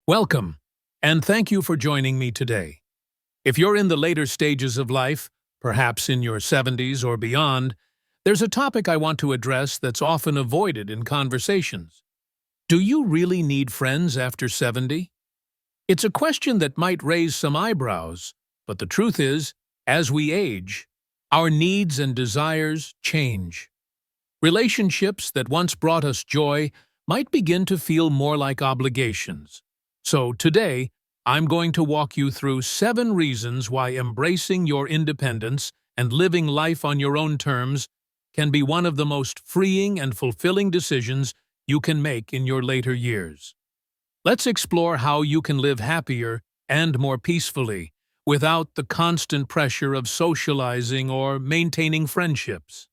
Welcome, and thank you for joining me today. If you're in the later stages of life, perhaps in your 70s or beyond, there's a topic I want to address that's often avoided in conversations. Do you really need friends after 70? It's a question that might raise some eyebrows, but the truth is, as we age, our needs and desires change. Relationships that once brought us joy might begin to feel more like obligations. So today, I'm going to walk you through 7 reasons why embracing your independence and living life on your own terms can be one of the most freeing and fulfilling decisions you can make in your later years. Let's explore how you can live happier and more peacefully without the constant pressure of socializing or maintaining friendships.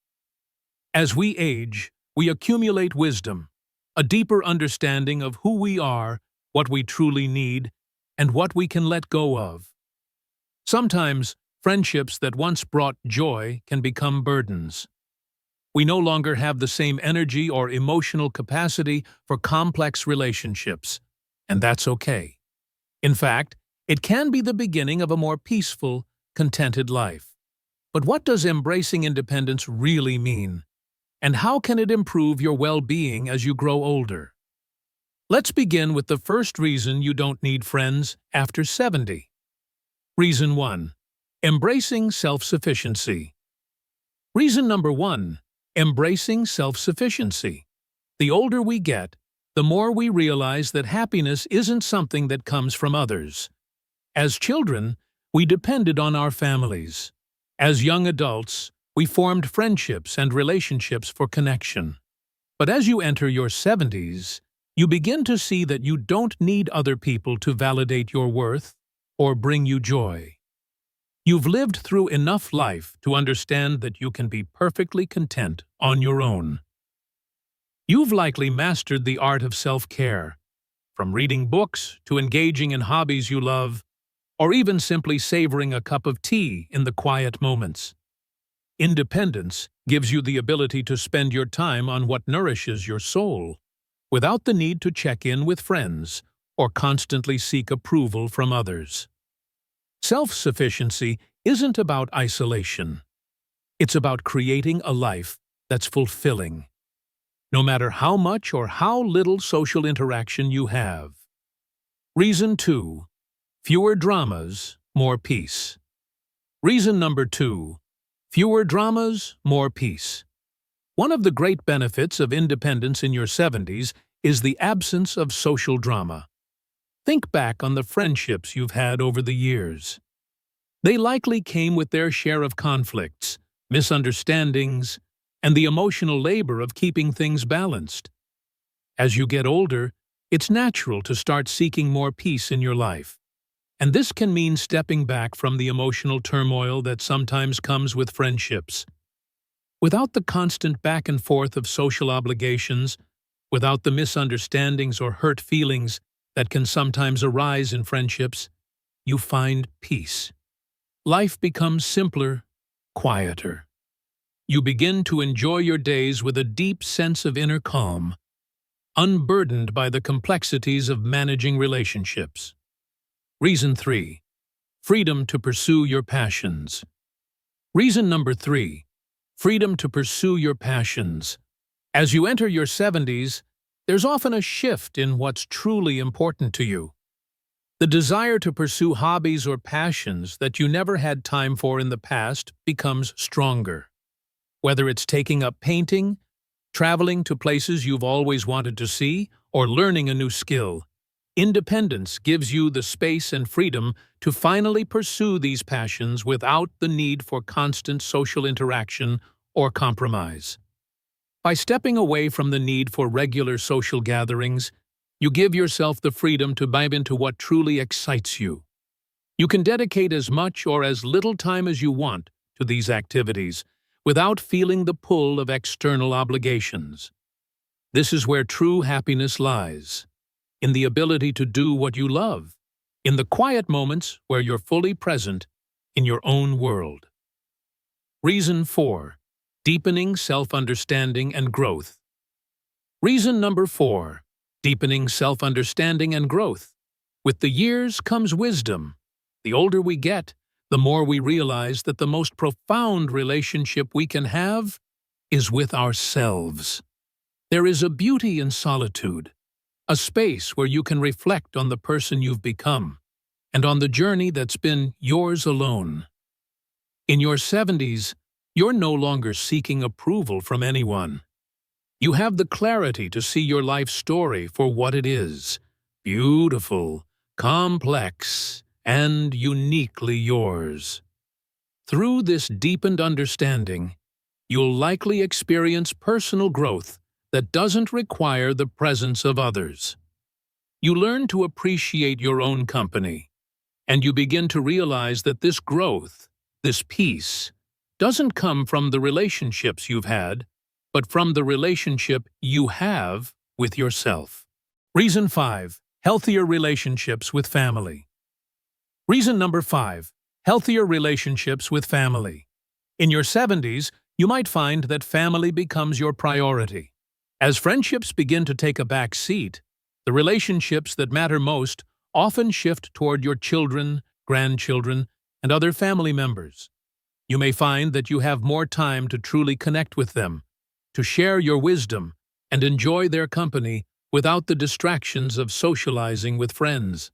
As we age, we accumulate wisdom, a deeper understanding of who we are, what we truly need, and what we can let go of. Sometimes, friendships that once brought joy can become burdens. We no longer have the same energy or emotional capacity for complex relationships, and that's okay. In fact, it can be the beginning of a more peaceful, contented life. But what does embracing independence really mean? And how can it improve your well-being as you grow older? Let's begin with the first reason you don't need friends after 70. Reason 1. Embracing self-sufficiency. Reason number 1. Embracing self-sufficiency. The older we get, the more we realize that happiness isn't something that comes from others. As children, we depended on our families. As young adults, we formed friendships and relationships for connection. But as you enter your 70s, you begin to see that you don't need other people to validate your worth or bring you joy. You've lived through enough life to understand that you can be perfectly content on your own. You've likely mastered the art of self-care, from reading books to engaging in hobbies you love, or even simply savoring a cup of tea in the quiet moments. Independence gives you the ability to spend your time on what nourishes your soul, without the need to check in with friends or constantly seek approval from others. Self-sufficiency isn't about isolation. It's about creating a life that's fulfilling, no matter how much or how little social interaction you have. Reason 2. Fewer dramas, more peace. Reason number 2. Fewer dramas, more peace. One of the great benefits of independence in your 70s is the absence of social drama. Think back on the friendships you've had over the years. They likely came with their share of conflicts, misunderstandings, and the emotional labor of keeping things balanced. As you get older, it's natural to start seeking more peace in your life. And this can mean stepping back from the emotional turmoil that sometimes comes with friendships. Without the constant back and forth of social obligations, without the misunderstandings or hurt feelings that can sometimes arise in friendships, you find peace. Life becomes simpler, quieter. You begin to enjoy your days with a deep sense of inner calm, unburdened by the complexities of managing relationships. Reason 3. Freedom to pursue your passions. Reason number 3. Freedom to pursue your passions. As you enter your 70s, there's often a shift in what's truly important to you. The desire to pursue hobbies or passions that you never had time for in the past becomes stronger. Whether it's taking up painting, traveling to places you've always wanted to see, or learning a new skill, independence gives you the space and freedom to finally pursue these passions without the need for constant social interaction or compromise. By stepping away from the need for regular social gatherings, you give yourself the freedom to dive into what truly excites you. You can dedicate as much or as little time as you want to these activities without feeling the pull of external obligations. This is where true happiness lies, in the ability to do what you love, in the quiet moments where you're fully present in your own world. Reason 4. Deepening self-understanding and growth. Reason number 4. Deepening self-understanding and growth. With the years comes wisdom. The older we get, the more we realize that the most profound relationship we can have is with ourselves. There is a beauty in solitude, a space where you can reflect on the person you've become and on the journey that's been yours alone. In your 70s, you're no longer seeking approval from anyone. You have the clarity to see your life story for what it is: beautiful, complex, and uniquely yours. Through this deepened understanding, you'll likely experience personal growth that doesn't require the presence of others. You learn to appreciate your own company, and you begin to realize that this growth, this peace, doesn't come from the relationships you've had, but from the relationship you have with yourself. Reason 5. Healthier relationships with family. Reason number 5. Healthier relationships with family. In your 70s, you might find that family becomes your priority. As friendships begin to take a back seat, the relationships that matter most often shift toward your children, grandchildren, and other family members. You may find that you have more time to truly connect with them, to share your wisdom, and enjoy their company without the distractions of socializing with friends.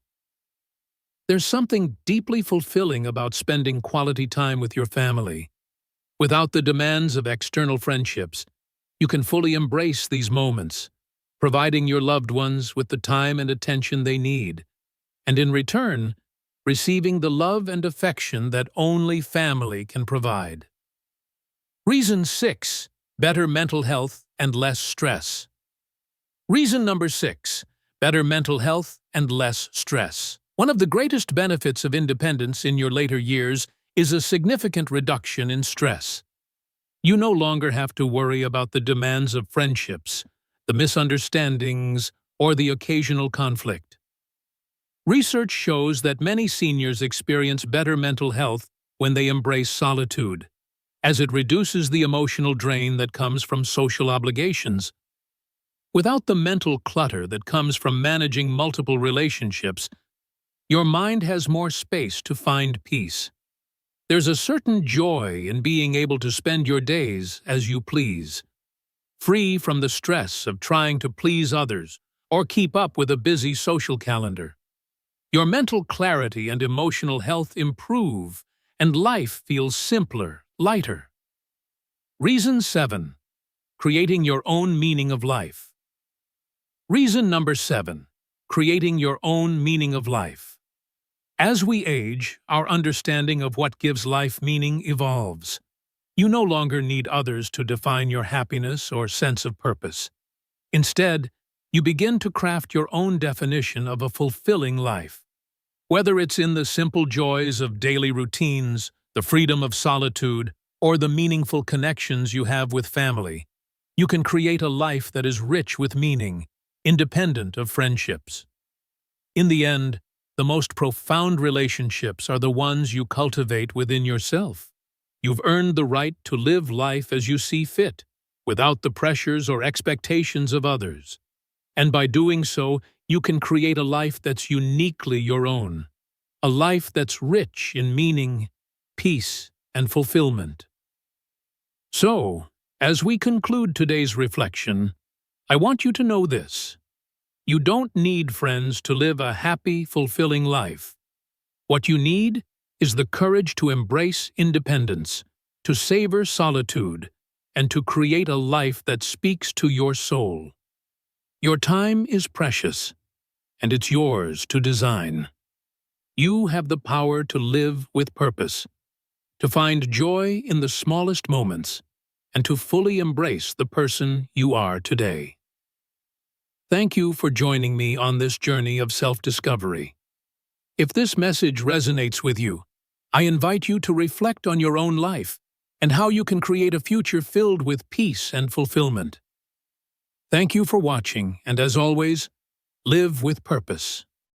There's something deeply fulfilling about spending quality time with your family. Without the demands of external friendships, you can fully embrace these moments, providing your loved ones with the time and attention they need, and in return, receiving the love and affection that only family can provide. Reason 6. Better mental health and less stress. Reason number 6. Better mental health and less stress. One of the greatest benefits of independence in your later years is a significant reduction in stress. You no longer have to worry about the demands of friendships, the misunderstandings, or the occasional conflict. Research shows that many seniors experience better mental health when they embrace solitude, as it reduces the emotional drain that comes from social obligations. Without the mental clutter that comes from managing multiple relationships, your mind has more space to find peace. There's a certain joy in being able to spend your days as you please, free from the stress of trying to please others or keep up with a busy social calendar. Your mental clarity and emotional health improve, and life feels simpler, lighter. Reason 7. Creating your own meaning of life. Reason number 7. Creating your own meaning of life. As we age, our understanding of what gives life meaning evolves. You no longer need others to define your happiness or sense of purpose. Instead, you begin to craft your own definition of a fulfilling life. Whether it's in the simple joys of daily routines, the freedom of solitude, or the meaningful connections you have with family, you can create a life that is rich with meaning, independent of friendships. In the end, the most profound relationships are the ones you cultivate within yourself. You've earned the right to live life as you see fit, without the pressures or expectations of others. And by doing so, you can create a life that's uniquely your own, a life that's rich in meaning, peace, and fulfillment. So, as we conclude today's reflection, I want you to know this. You don't need friends to live a happy, fulfilling life. What you need is the courage to embrace independence, to savor solitude, and to create a life that speaks to your soul. Your time is precious, and it's yours to design. You have the power to live with purpose, to find joy in the smallest moments, and to fully embrace the person you are today. Thank you for joining me on this journey of self-discovery. If this message resonates with you, I invite you to reflect on your own life and how you can create a future filled with peace and fulfillment. Thank you for watching, and as always, live with purpose.